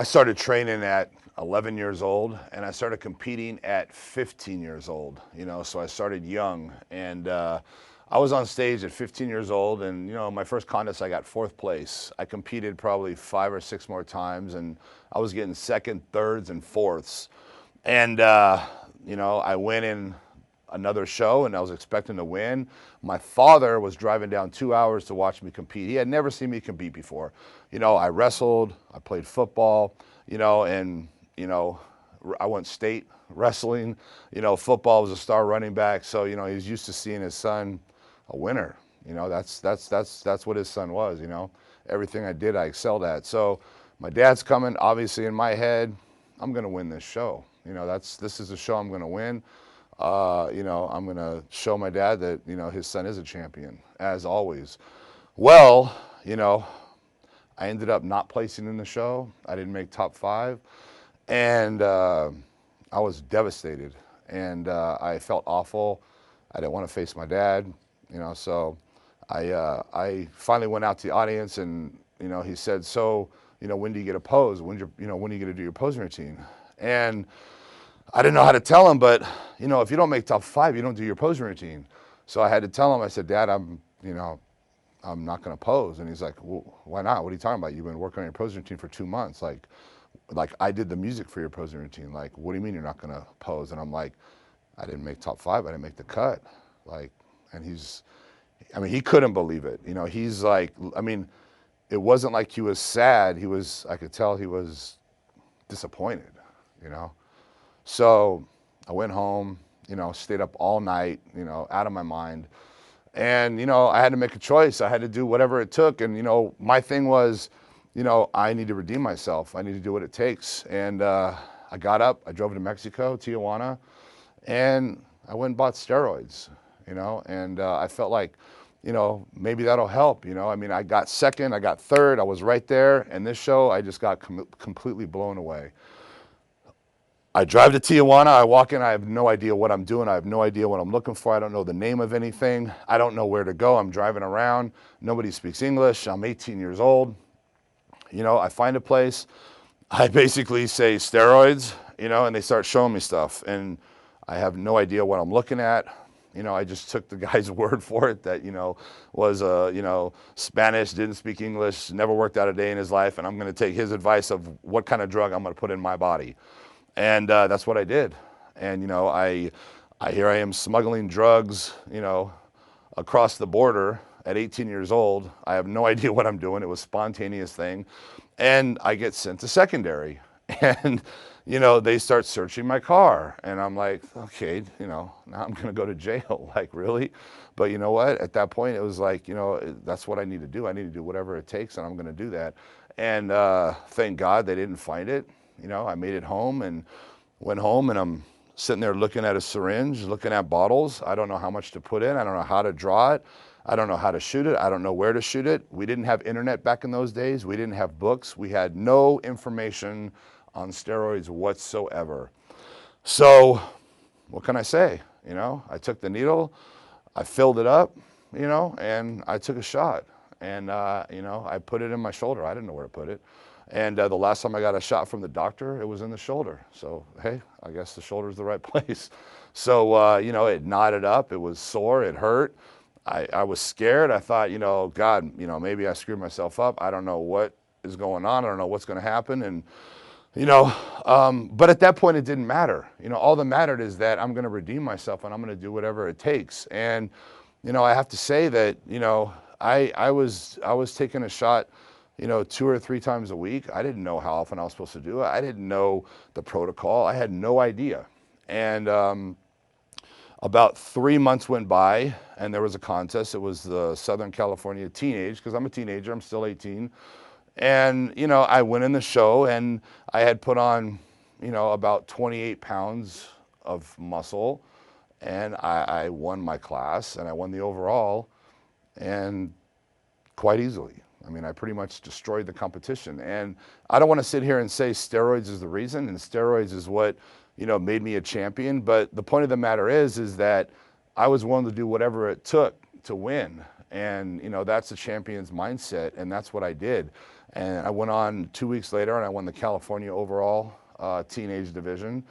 I started training at 11 years old, and I started competing at 15 years old. So I started young, and I was on stage at 15 years old, and my first contest I got fourth place. I competed probably 5 or 6 more times, and I was getting second, thirds, and fourths. And I went in another show, and I was expecting to win. My father was driving down 2 hours to watch me compete. He had never seen me compete before. I wrestled, I played football, and I went state wrestling. Football was a star running back, so he's used to seeing his son a winner. That's what his son was. Everything I did, I excelled at. So my dad's coming. Obviously, in my head, I'm going to win this show. This is a show I'm going to win. I'm going to show my dad that, his son is a champion, as always. Well, I ended up not placing in the show. I didn't make top 5. And I was devastated. And I felt awful. I didn't want to face my dad, so I finally went out to the audience, and, he said, so, when do you get a pose? When are you going to do your posing routine? And I didn't know how to tell him, but, if you don't make top 5, you don't do your posing routine. So I had to tell him, I said, Dad, I'm not going to pose. And he's like, well, why not? What are you talking about? You've been working on your posing routine for 2 months. Like I did the music for your posing routine. Like, what do you mean you're not going to pose? And I'm like, I didn't make top 5. I didn't make the cut. And he couldn't believe it. He's like, it wasn't like he was sad. I could tell he was disappointed, So I went home, stayed up all night, out of my mind. And, I had to make a choice. I had to do whatever it took. And, my thing was, I need to redeem myself. I need to do what it takes. And I got up, I drove to Mexico, Tijuana, and I went and bought steroids, and I felt like, maybe that'll help, I got second, I got third, I was right there. And this show, I just got completely blown away. I drive to Tijuana, I walk in, I have no idea what I'm doing. I have no idea what I'm looking for. I don't know the name of anything. I don't know where to go. I'm driving around. Nobody speaks English. I'm 18 years old. I find a place. I basically say steroids, and they start showing me stuff. And I have no idea what I'm looking at. I just took the guy's word for it that, was, Spanish, didn't speak English, never worked out a day in his life. And I'm going to take his advice of what kind of drug I'm going to put in my body. And that's what I did. And, here I am smuggling drugs, across the border at 18 years old. I have no idea what I'm doing. It was a spontaneous thing. And I get sent to secondary. And, they start searching my car. And I'm like, okay, now I'm going to go to jail. Like, really? But you know what? At that point, it was like, that's what I need to do. I need to do whatever it takes, and I'm going to do that. And thank God they didn't find it. I made it home and went home, and I'm sitting there looking at a syringe, looking at bottles. I don't know how much to put in. I don't know how to draw it. I don't know how to shoot it. I don't know where to shoot it. We didn't have internet back in those days. We didn't have books. We had no information on steroids whatsoever. So what can I say? I took the needle, I filled it up, and I took a shot. And, I put it in my shoulder. I didn't know where to put it. And the last time I got a shot from the doctor, it was in the shoulder. So, hey, I guess the shoulder's the right place. So, it knotted up. It was sore. It hurt. I was scared. I thought, God, maybe I screwed myself up. I don't know what is going on. I don't know what's going to happen. And, but at that point, it didn't matter. All that mattered is that I'm going to redeem myself, and I'm going to do whatever it takes. And, I have to say that, I was taking a shot 2 or 3 times a week. I didn't know how often I was supposed to do it. I didn't know the protocol. I had no idea. And about 3 months went by, and there was a contest. It was the Southern California Teenage, because I'm a teenager. I'm still 18. And, I went in the show, and I had put on, about 28 pounds of muscle. And I won my class, and I won the overall, and quite easily. I pretty much destroyed the competition. And I don't want to sit here and say steroids is the reason, and steroids is what, made me a champion. But the point of the matter is that I was willing to do whatever it took to win. And, you know, that's the champion's mindset, and that's what I did. And I went on 2 weeks later, and I won the California overall teenage division.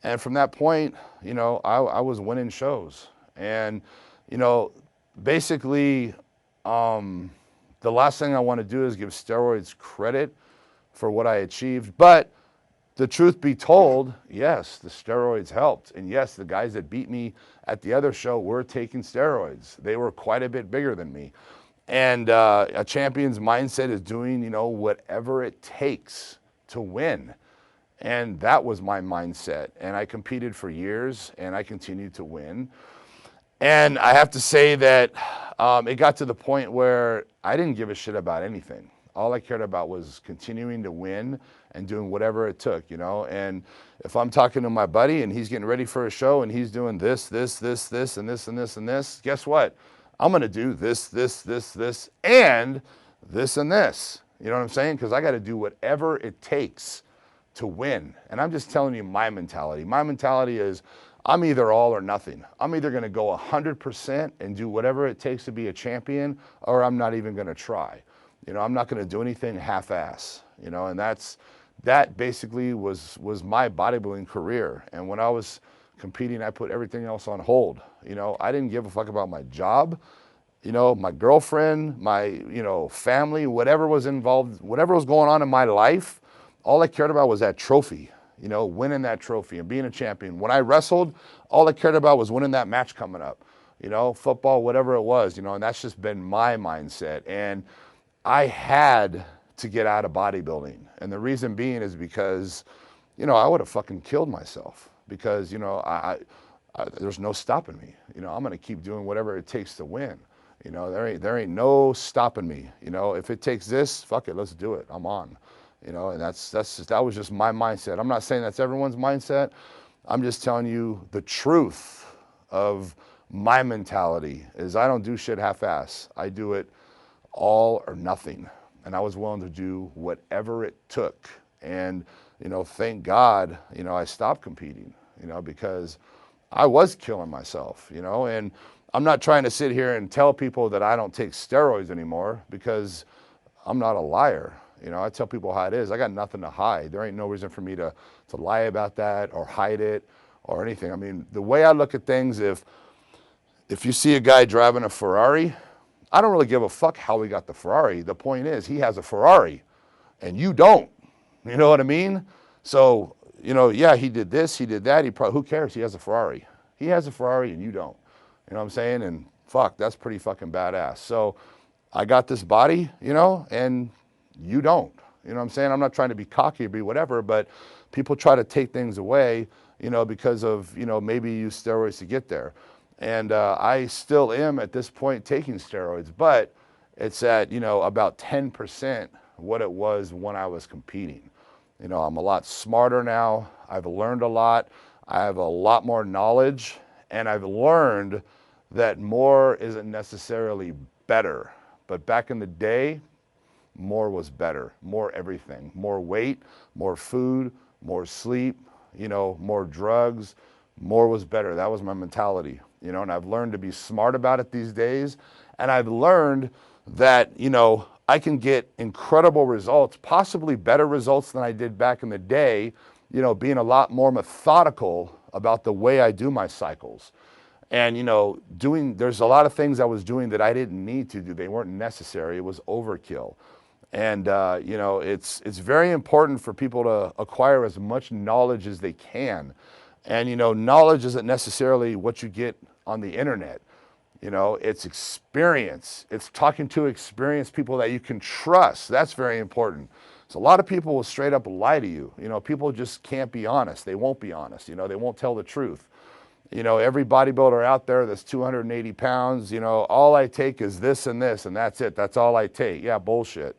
And from that point, you know, I was winning shows. And, you know, basically, the last thing I want to do is give steroids credit for what I achieved. But the truth be told, yes, the steroids helped. And yes, the guys that beat me at the other show were taking steroids. They were quite a bit bigger than me. And a champion's mindset is doing, you know, whatever it takes to win. And that was my mindset. And I competed for years, and I continued to win. And I have to say that it got to the point where I didn't give a shit about anything. All I cared about was continuing to win and doing whatever it took, you know. And if I'm talking to my buddy and he's getting ready for a show and he's doing this, and this, and this, guess what? I'm going to do this, and this, and this. You know what I'm saying? Because I got to do whatever it takes to win. And I'm just telling you my mentality. My mentality is I'm either all or nothing. I'm either going to go 100% and do whatever it takes to be a champion, or I'm not even going to try. You know, I'm not going to do anything half-ass, you know, and that basically was my bodybuilding career. And when I was competing, I put everything else on hold. You know, I didn't give a fuck about my job, you know, my girlfriend, my, you know, family, whatever was involved, whatever was going on in my life. All I cared about was that trophy, you know, winning that trophy and being a champion. When I wrestled, all I cared about was winning that match coming up, you know, football, whatever it was, you know, and that's just been my mindset. And I had to get out of bodybuilding. And the reason being is because, you know, I would have fucking killed myself because, you know, there's no stopping me. You know, I'm going to keep doing whatever it takes to win. You know, there ain't no stopping me. You know, if it takes this, fuck it, let's do it. I'm on. You know, and that was just my mindset. I'm not saying that's everyone's mindset. I'm just telling you the truth of my mentality is I don't do shit half-ass. I do it all or nothing. And I was willing to do whatever it took. And, you know, thank God, you know, I stopped competing, you know, because I was killing myself, you know, and I'm not trying to sit here and tell people that I don't take steroids anymore because I'm not a liar. You know, I tell people how it is. I got nothing to hide. There ain't no reason for me to lie about that or hide it or anything. I mean, the way I look at things, if you see a guy driving a Ferrari, I don't really give a fuck how he got the Ferrari. The point is, he has a Ferrari, and you don't. You know what I mean? So, you know, yeah, he did this, he did that. Who cares? He has a Ferrari. He has a Ferrari, and you don't. You know what I'm saying? And fuck, that's pretty fucking badass. So, I got this body, you know, and you don't. You know what I'm saying? I'm not trying to be cocky or be whatever, but people try to take things away, you know, because of, you know, maybe you use steroids to get there. And I still am at this point taking steroids, but it's at, you know, about 10% what it was when I was competing. You know, I'm a lot smarter now. I've learned a lot. I have a lot more knowledge, and I've learned that more isn't necessarily better. But back in the day, more was better, more everything, more weight, more food, more sleep, you know, more drugs, more was better. That was my mentality, you know, and I've learned to be smart about it these days. And I've learned that, you know, I can get incredible results, possibly better results than I did back in the day, you know, being a lot more methodical about the way I do my cycles. And, you know, there's a lot of things I was doing that I didn't need to do. They weren't necessary. It was overkill. And, you know, it's very important for people to acquire as much knowledge as they can. And, you know, knowledge isn't necessarily what you get on the internet. You know, it's experience. It's talking to experienced people that you can trust. That's very important. So a lot of people will straight up lie to you. You know, people just can't be honest. They won't be honest. You know, they won't tell the truth. You know, every bodybuilder out there that's 280 pounds, you know, all I take is this, and that's it. That's all I take. Yeah, bullshit.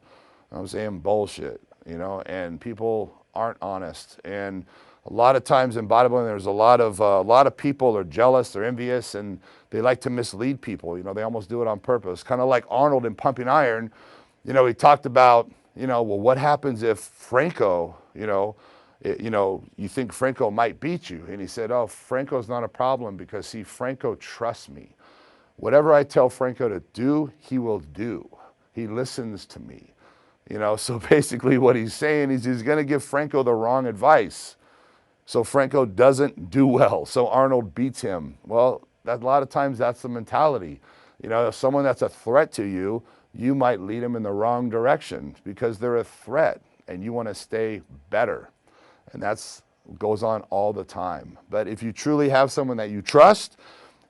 I'm saying bullshit, you know, and people aren't honest. And a lot of times in bodybuilding, there's a lot of people are jealous, they're envious, and they like to mislead people. You know, they almost do it on purpose. Kind of like Arnold in Pumping Iron. You know, he talked about, you know, well, what happens if Franco, you know, you think Franco might beat you? And he said, oh, Franco's not a problem because, see, Franco trusts me. whatever I tell Franco to do, he will do. He listens to me. You know, so basically what he's saying is he's going to give Franco the wrong advice. So Franco doesn't do well. So Arnold beats him. Well, a lot of times that's the mentality. You know, if someone that's a threat to you, you might lead them in the wrong direction because they're a threat and you want to stay better. And that's goes on all the time. But if you truly have someone that you trust,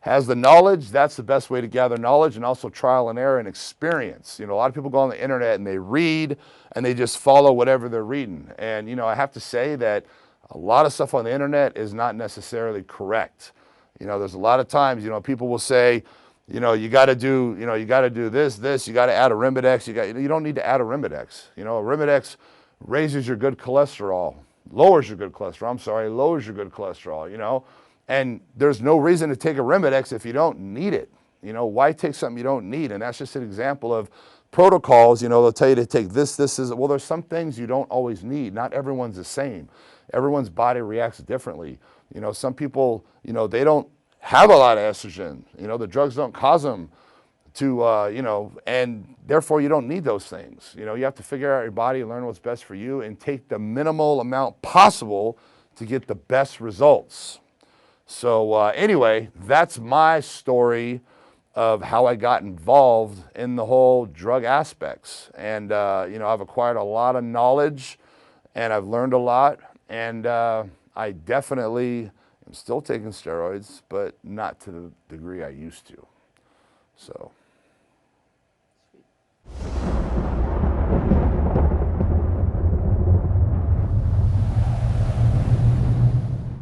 has the knowledge, that's the best way to gather knowledge, and also trial and error and experience. You know, a lot of people go on the internet and they read and they just follow whatever they're reading. And, you know, I have to say that a lot of stuff on the internet is not necessarily correct. You know, there's a lot of times, you know, people will say, you know, you got to do this, you got to add a Arimidex, you don't need to add a Arimidex. You know, a Arimidex raises your good cholesterol, lowers your good cholesterol, you know. And there's no reason to take a Arimidex if you don't need it. You know, why take something you don't need? And that's just an example of protocols. You know, they'll tell you to take this is, well, there's some things you don't always need. Not everyone's the same. Everyone's body reacts differently. You know, some people, you know, they don't have a lot of estrogen. You know, the drugs don't cause them to, you know, and therefore you don't need those things. You know, you have to figure out your body, learn what's best for you, and take the minimal amount possible to get the best results. So anyway, that's my story of how I got involved in the whole drug aspects. And, you know, I've acquired a lot of knowledge and I've learned a lot. And I definitely am still taking steroids, but not to the degree I used to. So.